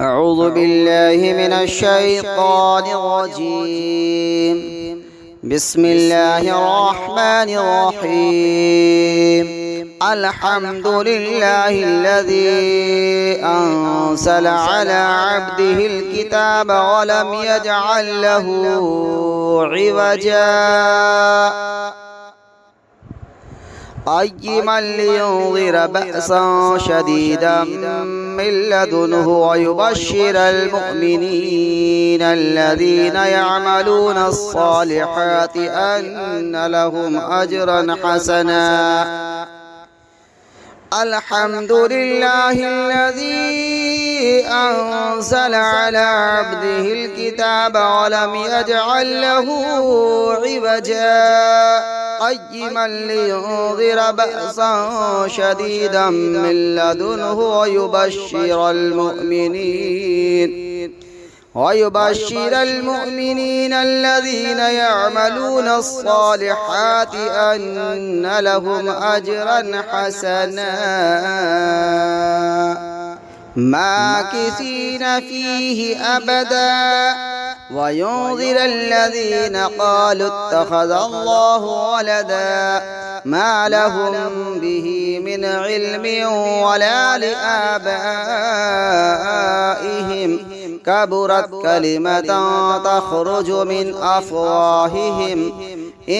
أعوذ بالله من الشيطان الرجيم. بسم الله الرحمن الرحيم. الحمد لله الذي أنزل على عبده الكتاب ولم يجعل له عوجا قيما لينذر بأسا شديدا من لدنه ويبشر المؤمنين الذين يعملون الصالحات أن لهم أجرا حسنا. الحمد لله الذي أنزل على عبده الكتاب ولم يجعل له عوجا قيما لينذر بأسا شديدا من لدنه ويبشر المؤمنين الذين يعملون الصالحات أن لهم أجرا حسنا ماكثين فيه أبدا وينذر الذين قالوا اتخذ الله ولدا ما لهم به من علم ولا لآبائهم كبرت كلمة تخرج من أفواههم إن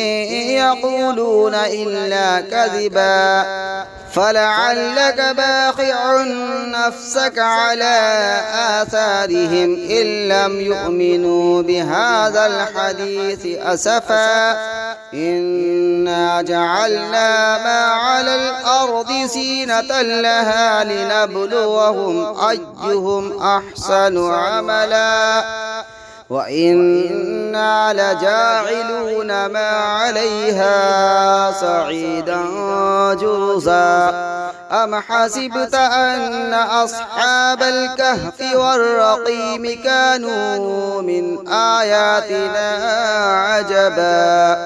يقولون إلا كذبا فلعلك باخع نفسك على آثارهم إن لم يؤمنوا بهذا الحديث أسفا إنا جعلنا ما على الأرض زينة لها لنبلوهم أيهم أحسن عملا وإنا لجاعلون ما عليها صعيدا جرزا. أم حسبت أن أصحاب الكهف والرقيم كانوا من آياتنا عجبا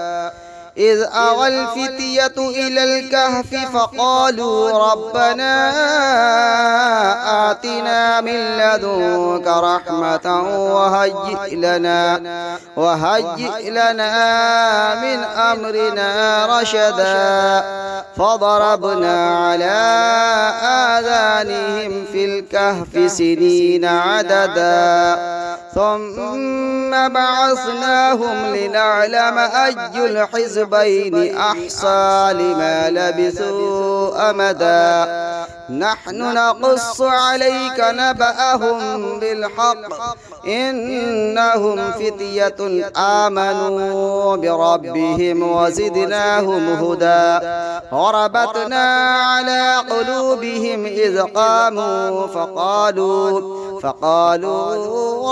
إذ أوى الفتية إلى الكهف فقالوا ربنا آتنا من لدنك رحمة وهيئ لنا من أمرنا رشدا فضربنا على آذانهم في الكهف سنين عددا ثم بعثناهم لنعلم أي الحزبين أحصى لما لبثوا أمدا نحن نقص عليك نبأهم بالحق إنهم فتية آمنوا بربهم وزدناهم هدى وربطنا على قلوبهم إذ قاموا فقالوا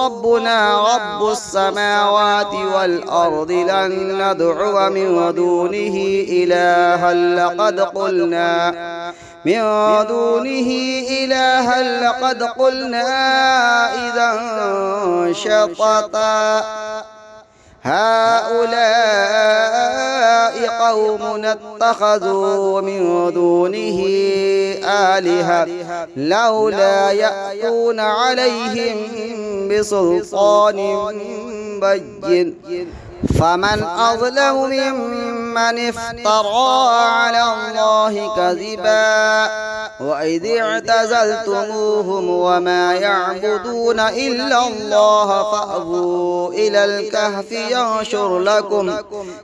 ربنا رب السماوات والأرض لن ندعو من دونه إلها لقد قلنا إذا شططا هؤلاء قومنا اتخذوا من دونه آلهة لولا يأتون عليهم بسلطان بين فمن أظلم ممن افترى على الله كذبا وإذ اعتزلتموهم وما يعبدون إلا الله فأووا إلى الكهف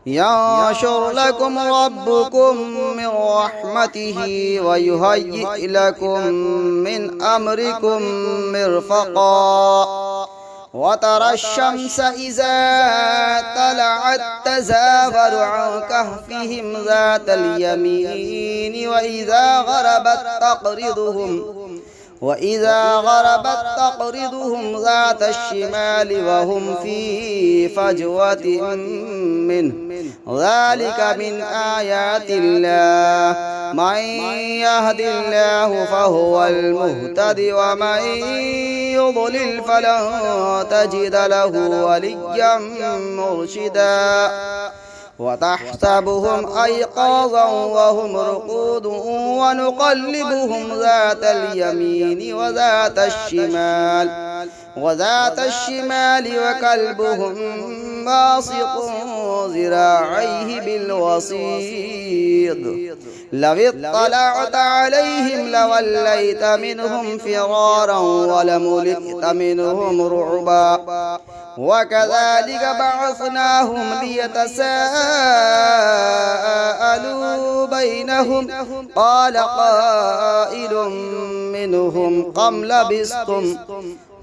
ينشر لكم ربكم من رحمته ويهيئ لكم من أمركم مرفقا وترى الشمس إذا طلعت تزاور عن كهفهم ذات اليمين وإذا غربت تقرضهم ذات الشمال وهم في فجوة منه ذلك من آيات الله من يهد الله فهو المهتد ومن يضلل فلن تجد له وليا مرشدا وتحسبهم أيقاظا وهم رقود ونقلبهم ذات اليمين وذات الشمال وكلبهم باسط ذراعيه بالوصيد لو اطلعت عليهم لوليت منهم فرارا ولملئت منهم رعبا وكذلك بعثناهم ليتساءلوا بينهم قال قائل منهم كم لبثتم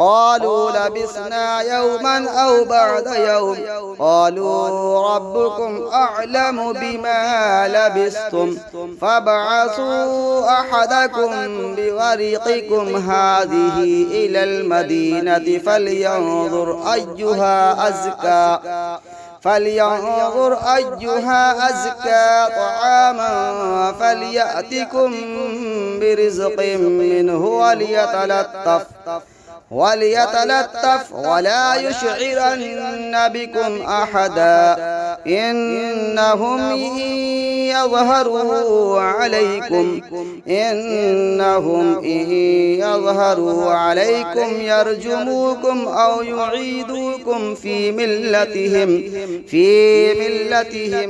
قالوا لبثنا يوما أو بعد يوم قالوا ربكم أعلم بما لبثتم فابعثوا أحدكم بورقكم هذه إلى المدينة فلينظر أيها أزكى طعاما فليأتكم برزق منه وليتلطف ولا يشعرن بكم أحدا إنهم يظهروا عليكم يرجموكم أو يعيدوكم في ملتهم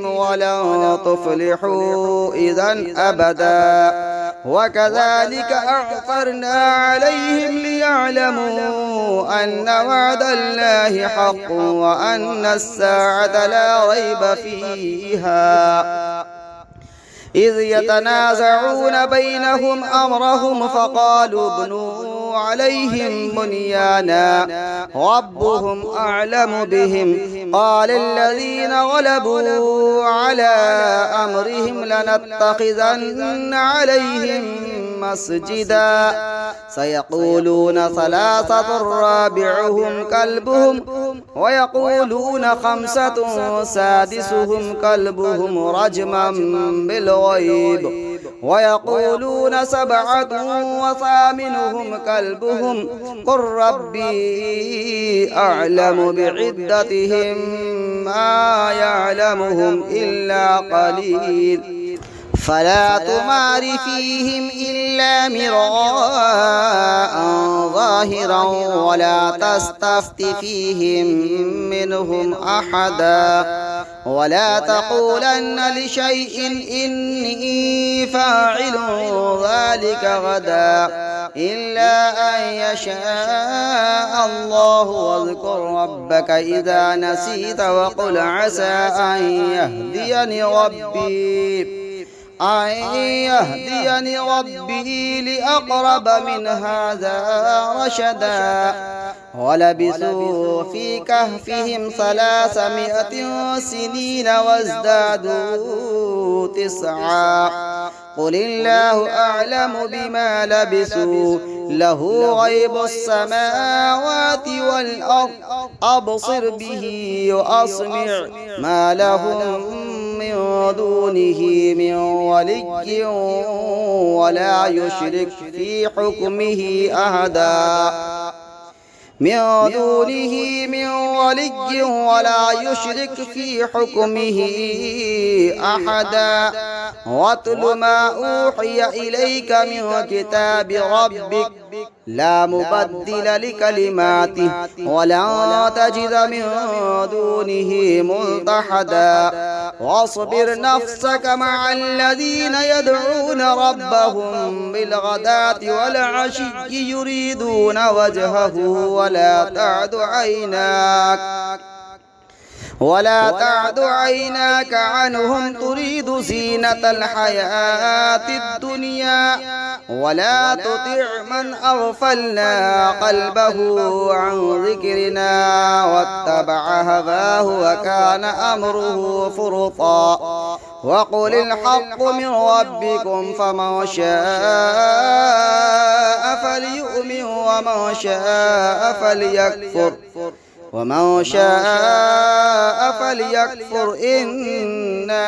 ولن تفلحوا إذا أبدا وكذلك أعثرنا عليهم ليعلموا أن وعد الله حق وأن الساعة لا ريب فيها إذ يتنازعون بينهم أمرهم فقالوا ابنوا عليهم بنيانا ربهم أعلم بهم قال الذين غلبوا على أمرهم لنتخذن عليهم مسجدا سيقولون ثلاثة رابعهم كلبهم ويقولون خمسة سادسهم كلبهم رجما بالغيب ويقولون سبعة وثامنهم كلبهم قل ربي أعلم بعدتهم ما يعلمهم إلا قليل فلا تمار فيهم إلا مراء ظاهرا ولا تستفت فيهم منهم أحدا ولا تقولن لشيء إني فاعل ذلك غدا إلا أن يشاء الله واذكر ربك إذا نسيت وقل عسى أن يهديني ربي لأقرب من هذا رشدا ولبثوا في كهفهم 300 سنين وازدادوا 9 قل الله أعلم بما لبثوا له غيب السماوات والأرض أبصر به وأسمع ما لهم من دونه من ولي ولا يشرك في حكمه أحدا واتل ما أوحي إليك من كتاب ربك لا مبدل لكلماته ولن تجد من دونه ملتحدا واصبر نفسك مع الذين يدعون ربهم بالغداة والعشي يريدون وجهه ولا تعد عيناك عنهم تريد زينة الحياة الدنيا ولا تطع من أغفلنا قلبه عن ذكرنا واتبع هواه وكان أمره فرطا وقل الحق من ربكم فمن شاء فليؤمن ومن شاء فليكفر إنا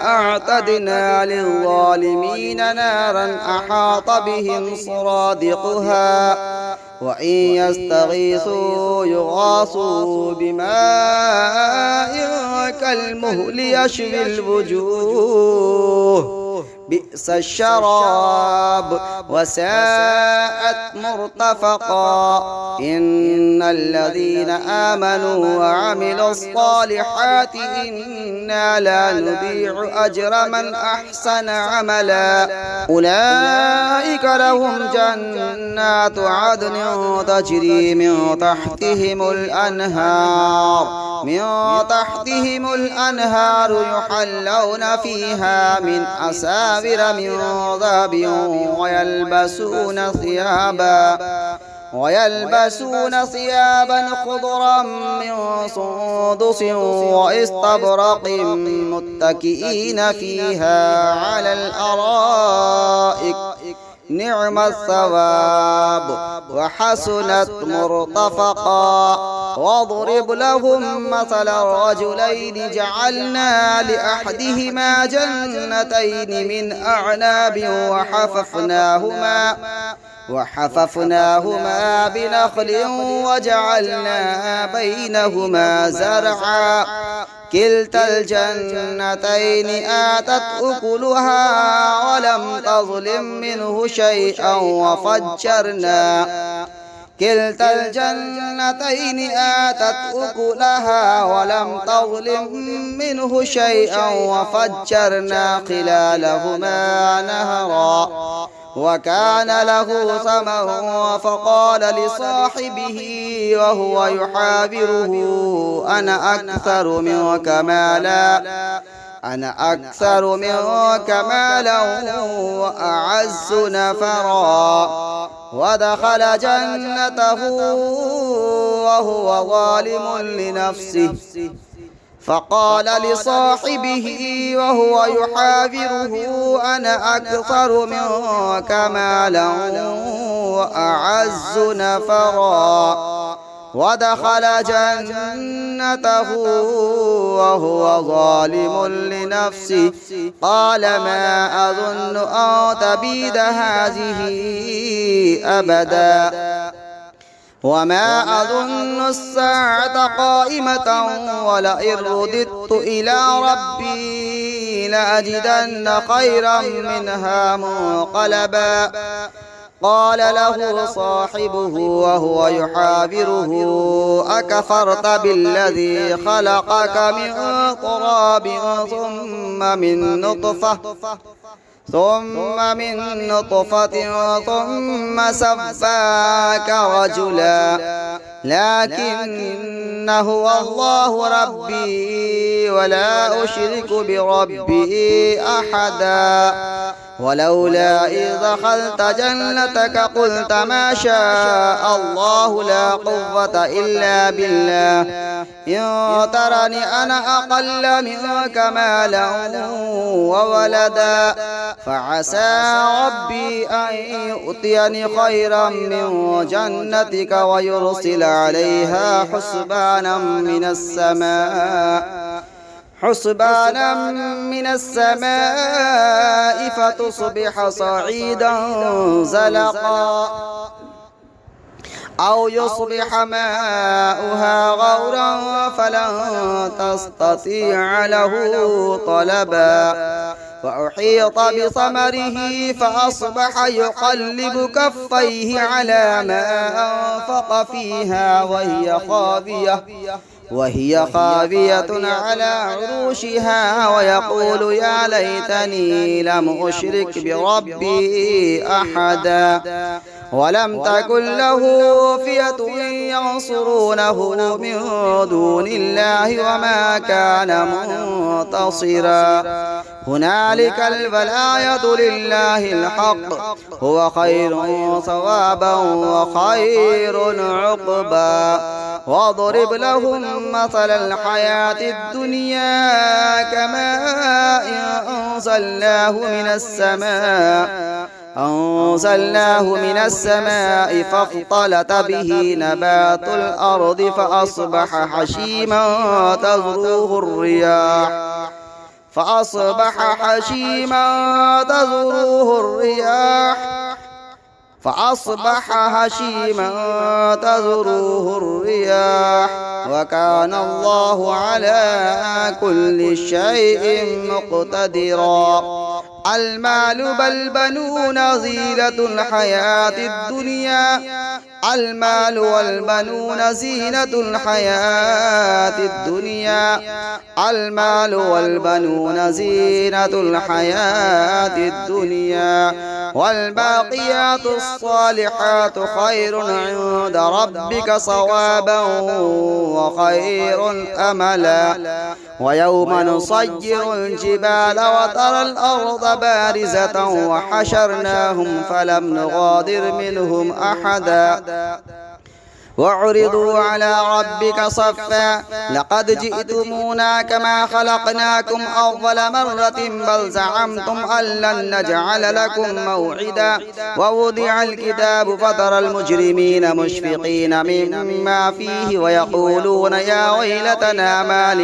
أعتدنا للظالمين نارا أحاط بهم سرادقها وإن يستغيثوا يغاثوا بماء كالمهل يشوي الوجوه بئس الشراب وساءت مرتفقا إن الذين آمنوا وعملوا الصالحات إنا لا نضيع أجر من أحسن عملا أولئك لهم جنات عدن تجري من تحتهم الأنهار يحلون فيها من أساور من ذهب ويلبسون ثيابا خضرا من سندس واستبرق متكئين فيها على الأرائك نعم الثواب وحسنت مرتفقا واضرب لهم مثل رجلين جعلنا لأحدهما جنتين من أعناب وحففناهما بنخل وجعلنا بينهما زرعا كلتا الجنتين آتت أكلها ولم تظلم منه شيئا وفجرنا خلالهما نهرا وكان له ثمر فقال لصاحبه وهو يحاوره أنا أكثر منك مالا وأعز نفرا ودخل جنته وهو ظالم لنفسه فقال لصاحبه وهو يحاوره أنا أكثر منك مالا وأعز نفرا ودخل جنته وهو ظالم لنفسه قال ما أظن أن تبيد هذه أبدا وما أظن الساعة قائمة ولئن رددت إلى ربي لأجدن خيرا منها منقلبا قال له صاحبه وهو يحاوره أكفرت بالذي خلقك من تراب ثم من نطفة ثم سواك رجلا لكن هو الله ربي ولا أشرك بربي أحدا ولولا إذ دخلت جنتك قلت ما شاء الله لا قوة إلا بالله إن ترني أنا أقل منك مالا وولدا فعسى ربي أن يؤتيني خيرا من جنتك ويرسل عليها حسبانا من السماء فتصبح صعيدا زلقا أو يصبح ماؤها غورا فلن تستطيع له طلبا وأحيط بثمره فأصبح يقلب كفيه على ما أنفق فيها وهي خاوية على عروشها ويقول يا ليتني لم أشرك بربي أحدا ولم تكن له فئة ينصرونه من دون الله وما كان منتصرا هنالك الولاية لله الحق هو خير ثوابا وخير عقبا واضرب لهم مثل الحياة الدنيا كماء أنزلناه من السماء فاختلط به نبات الأرض فأصبح حشيما فأصبح هشيما تذروه الرياح وكان الله على كل شيء مقتدرا. المال والبنون زينة الحياة الدنيا. المال والبنون زينة الحياة الدنيا. المال والبنون زينة الحياة الدنيا والباقيات الصالحات خير عند ربك صوابا وخير أملا. ويوم نصير الجبال وترى الأرض بارزة وحشرناهم فلم نغادر منهم أحدا وعرضوا على ربك صفا لقد جئتمونا كما خلقناكم أول مرة بل زعمتم أن لن نجعل لكم موعدا. ووضع الكتاب فترى المجرمين مشفقين مما فيه ويقولون يا ويلتنا ما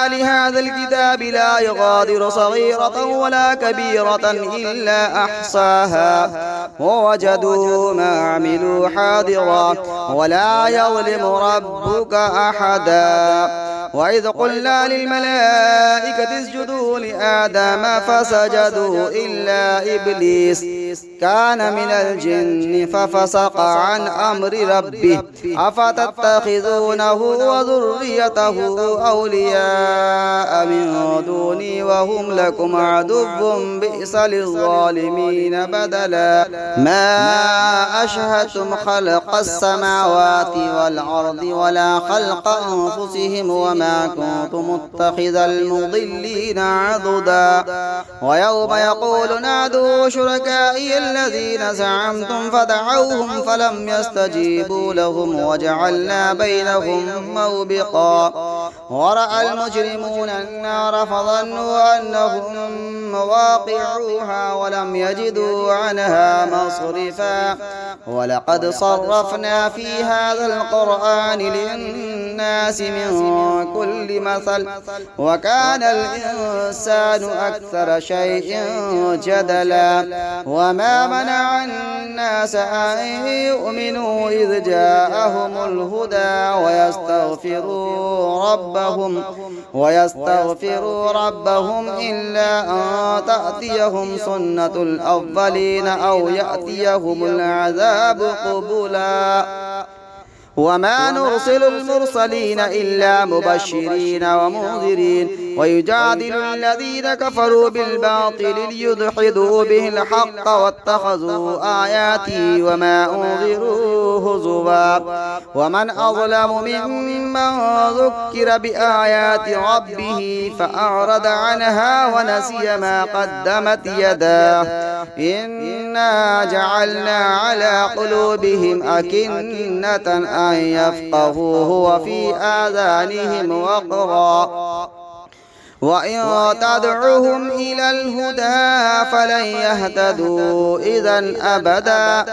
لهذا الكتاب لا يغادر صغيرة ولا كبيرة إلا أحصاها ووجدوا ما عملوا حاضرا ولا يظلم ربك أحدا. وإذ قلنا للملائكة اسجدوا لآدم فسجدوا إلا إبليس كان من الجن ففسق عن أمر ربه أفتتخذونه وذريته أولياء من دوني وهم لكم عدو بئس للظالمين بدلا. ما أشهدتم خلق السماوات والأرض ولا خلق أنفسهم وما كنت متخذ المضلين عضدا. ويوم يقول نادوا شركائي الذين زعمتم فدعوهم فلم يستجيبوا لهم وجعلنا بينهم موبقا. ورأى المجرمون النار فظنوا أنهم مواقعوها ولم يجدوا عنها مصرفا. ولقد صرفنا في هذا القرآن للناس من كل مثل وكان الإنسان أكثر شيء جدلا. وما منع الناس أن يؤمنوا إذ جاءهم الهدى ويستغفروا ربهم إلا أن تأتيهم سنة الأولين أو يأتيهم العذاب قبلا. وما نرسل المرسلين إلا مبشرين ومنذرين ويجادل الذين كفروا بالباطل ليدحضوا به الحق واتخذوا آياتي وما أنذروا هزوا. ومن أظلم ممن ذكر بآيات ربه فأعرض عنها ونسي ما قدمت يداه إنا جعلنا على قلوبهم أكنة أن يفقهوه وفي آذانهم وقرا وإن تدعوهم إلى الهدى فلن يهتدوا إذا أبدا.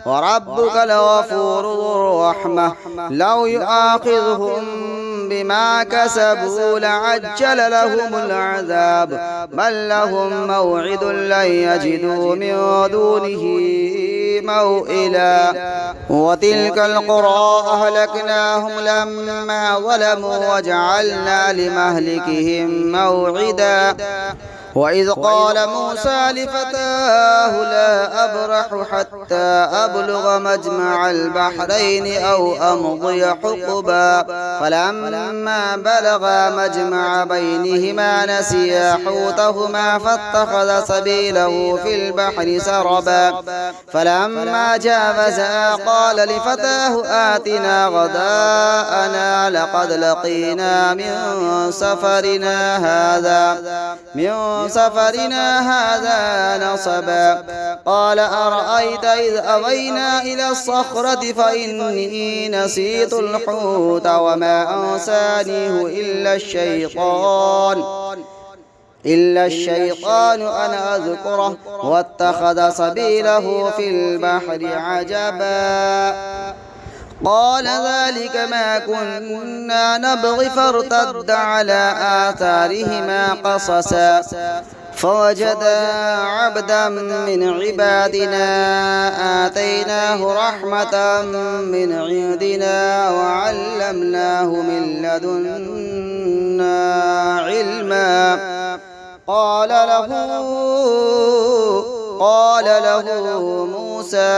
وربك لغفور ذو الرحمة لو يؤاخذهم بما كسبوا لعجل لهم العذاب بل لهم موعد لن يجدوا من دونه موئلا. وتلك القرى أهلكناهم لما ظلموا وجعلنا لمهلكهم موعدا. وإذ قال موسى لفتاه لا أبرح حتى أبلغ مجمع البحرين أو أمضي حقبا فلما بلغا مجمع بينهما نسيا حوتهما فاتخذ سبيله في البحر سربا فلما جاوزا قال لفتاه آتنا غداءنا لقد لقينا من سفرنا هذا نصبا. قال أرأيت إذ أوينا إلى الصخرة فإني نسيت الحوت وما أنسانيه إلا الشيطان أن أذكره واتخذ سبيله في البحر عجبا. قال ذلك ما كنا نبغي فارتد على آثارهما قصصا فوجدا عبدا من عبادنا آتيناه رحمة من عندنا وعلمناه من لدنا علما. قال له موسى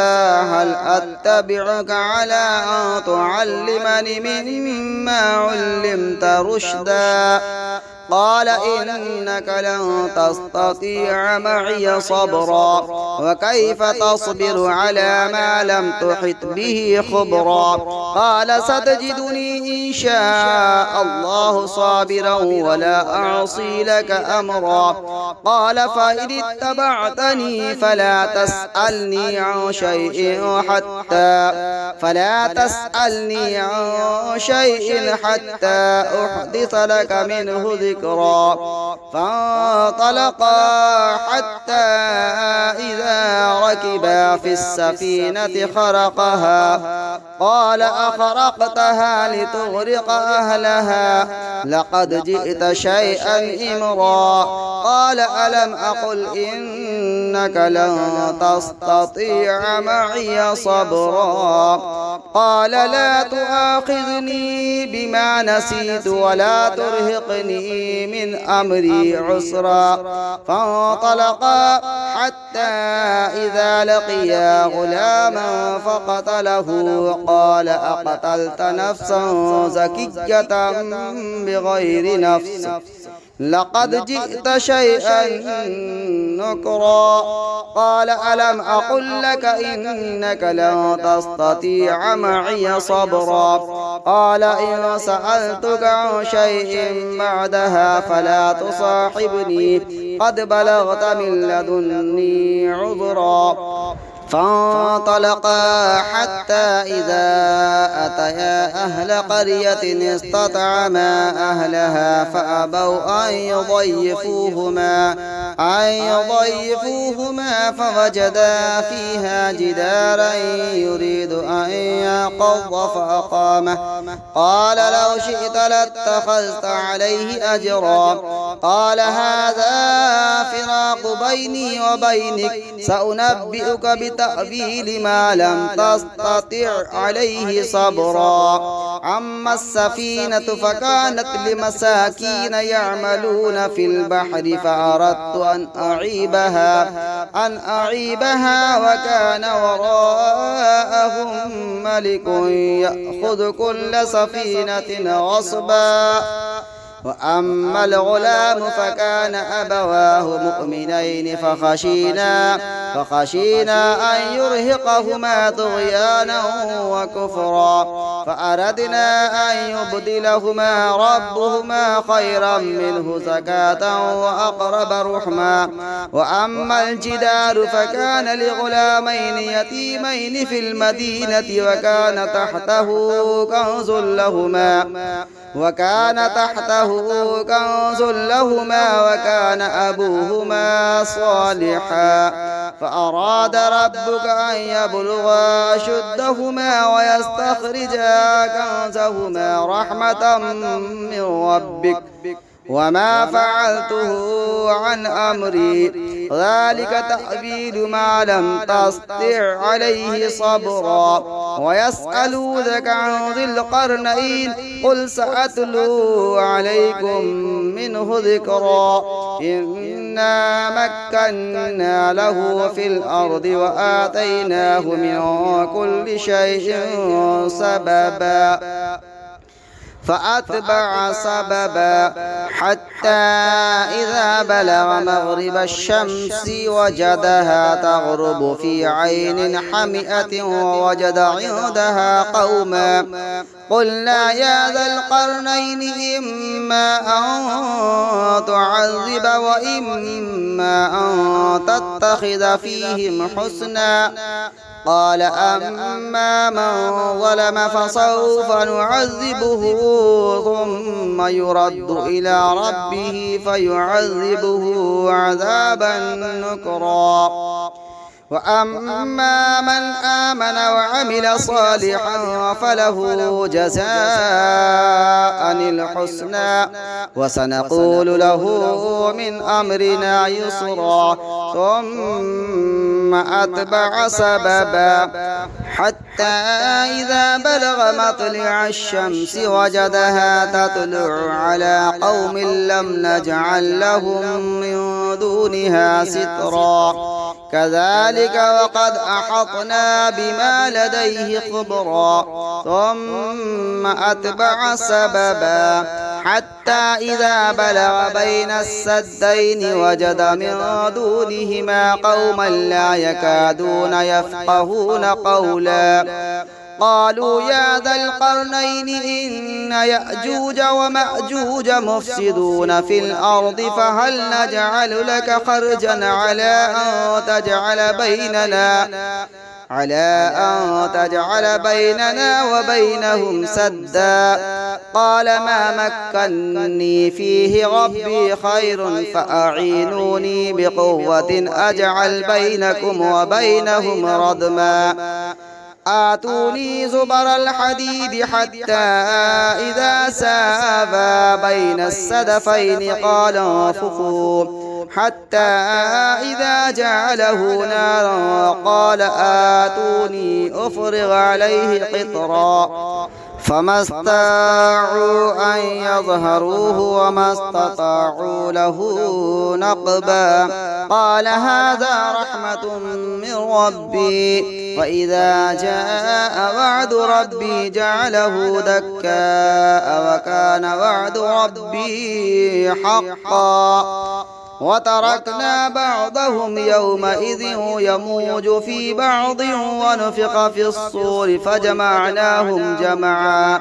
هل أتبعك على أن تعلمني مما علمت رشدا؟ قال إنك لن تستطيع معي صبرا وكيف تصبر على ما لم تحط به خبرا؟ قال ستجدني إن شاء الله صابرا ولا أعصي لك أمرا. قال فإن اتبعتني فلا تسألني عن شيء حتى أحدث لك منه ذكرا. فانطلقا حتى إذا ركبا في السفينة خرقها. قال أخرقتها لتغرق أهلها لقد جئت شيئا إمرا. قال ألم أقل إنك لن تستطيع معي صبرا؟ قال لا تؤاخذني بما نسيت ولا ترهقني من أمري عسرا. فانطلقا حتى إذا لقيا غلاما فقتله. قال أقتلت نفسا زكية بغير نفس لقد جئت شيئا نكرا. قال ألم أقل لك إنك لن تستطيع معي صبرا؟ قال إن سألتك عن شيء بعدها فلا تصاحبني قد بلغت من لدني عذرا. فانطلقا حتى إذا أتيا أهل قرية استطعما أهلها فأبوا أن يضيفوهما فوجدا فيها جدارا يريد أن ينقض فأقامه. قال لو شئت لاتخذت عليه أجرا. قال هذا فراق بيني وبينك سأنبئك بتأويل ما لم تستطع عليه صبرا. أما السفينة فكانت لمساكين يعملون في البحر فأردت أن أعيبها وكان وراءهم ملك يأخذ كل سفينة غصبا. وأما الغلام فكان أبواه مؤمنين فخشينا أن يرهقهما طغيانا وكفرا فأردنا أن يبدلهما ربهما خيرا منه زكاة وأقرب رحما. وأما الجدار فكان لغلامين يتيمين في المدينة وكان تحته كنز لهما وكان أبوهما صالحا. فأراد ربك أن يبلغا أشدهما ويستخرجا كنزهما رحمة من ربك وما فعلته عن أمري ذلك تأويل ما لم تستطع عليه صبرا. ويسألونك عن ذي القرنين قل سأتلو عليكم منه ذكرا. إنا مكنا له في الأرض وآتيناه من كل شيء سببا. فأتبع سببا حتى إذا بلغ مغرب الشمس وجدها تغرب في عين حمئة ووجد عندها قوما. قلنا يا ذا القرنين إما أن تعذب وإما أن تتخذ فيهم حسنا. قال أما من ظلم فسوف نعذبه ثم يرد إلى ربه فيعذبه عذابا نكرا. وأما من آمن وعمل صالحا فله جزاء الحسنى وسنقول له من أمرنا يسرا ثم أتبع سببا حتى إذا بلغ مطلع الشمس وجدها تطلع على قوم لم نجعل لهم من دونها سترا كذلك وقد أحطنا بما لديه خبرا ثم أتبع سببا حتى إذا بلغ بين السدين وجد من دونهما قوما لا يكادون يفقهون قولا قالوا يا ذا القرنين إن يأجوج ومأجوج مفسدون في الأرض فهل نجعل لك خرجا على أن تجعل بيننا وبينهم سدا قال ما مكني فيه ربي خير فأعينوني بقوة أجعل بينكم وبينهم ردما آتوني زبر الحديد حتى إذا ساوى بين السدفين قال انفخوا حتى إذا جعله نارا قال آتوني أفرغ عليه قطرا فما استطاعوا أن يظهروه وما استطاعوا له نقبا قال هذا رحمة من ربي وإذا جاء وعد ربي جعله دكاء وكان وعد ربي حقا وتركنا بعضهم يومئذ يموج في بعض ونفخ في الصور فجمعناهم جمعا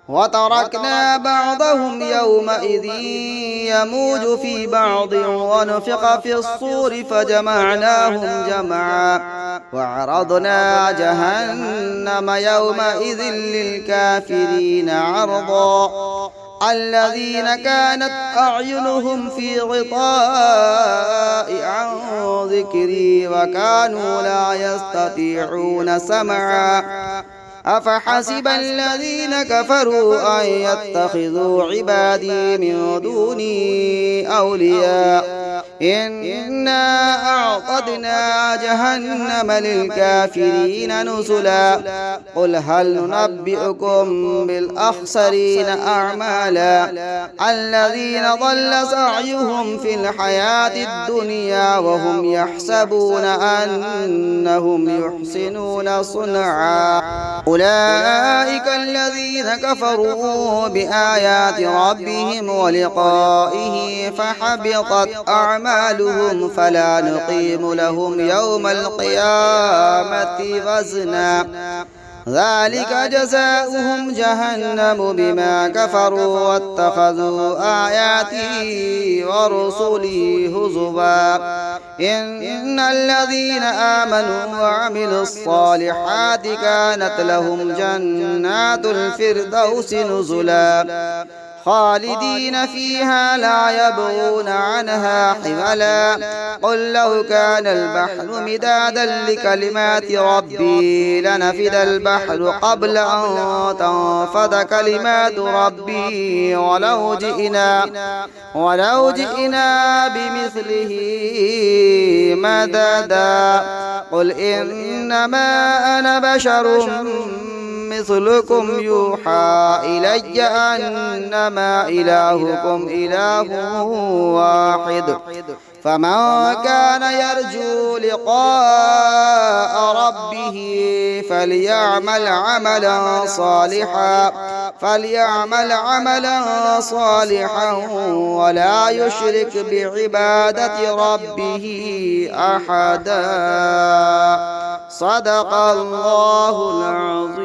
وتركنا بعضهم يومئذ يموج في بعض ونفخ في الصور فجمعناهم جمعا وعرضنا جهنم يومئذ للكافرين عرضا الذين كانت أعينهم في غطاء عن ذكري وكانوا لا يستطيعون سمعا أفحسب الذين كفروا أن يتخذوا عبادي من دوني أولياء إنا أعقدنا جهنم للكافرين نزلا قل هل ننبئكم بالأخسرين أعمالا الذين ضل سعيهم في الحياة الدنيا وهم يحسبون أنهم يحسنون صنعا أولئك الذين كفروا بآيات ربهم ولقائه فحبطت أعمالهم فلا نقيم لهم يوم القيامة وزنا ذلك جزاؤهم جهنم بما كفروا واتخذوا آياتي ورسلي هزوا إن الذين آمنوا وعملوا الصالحات كانت لهم جنات الفردوس نزلا خالدين فيها لا يبغون عنها حولا قل لو كان البحر مدادا لكلمات ربي لنفد البحر قبل أن تنفد كلمات ربي ولو جئنا بمثله مددا قل إنما أنا بشر مثلكم يوحى إلي أنما إلهكم إله واحد فمن كان يرجو لقاء ربه فليعمل عملا صالحا ولا يشرك بعبادة ربه أحدا صدق الله العظيم.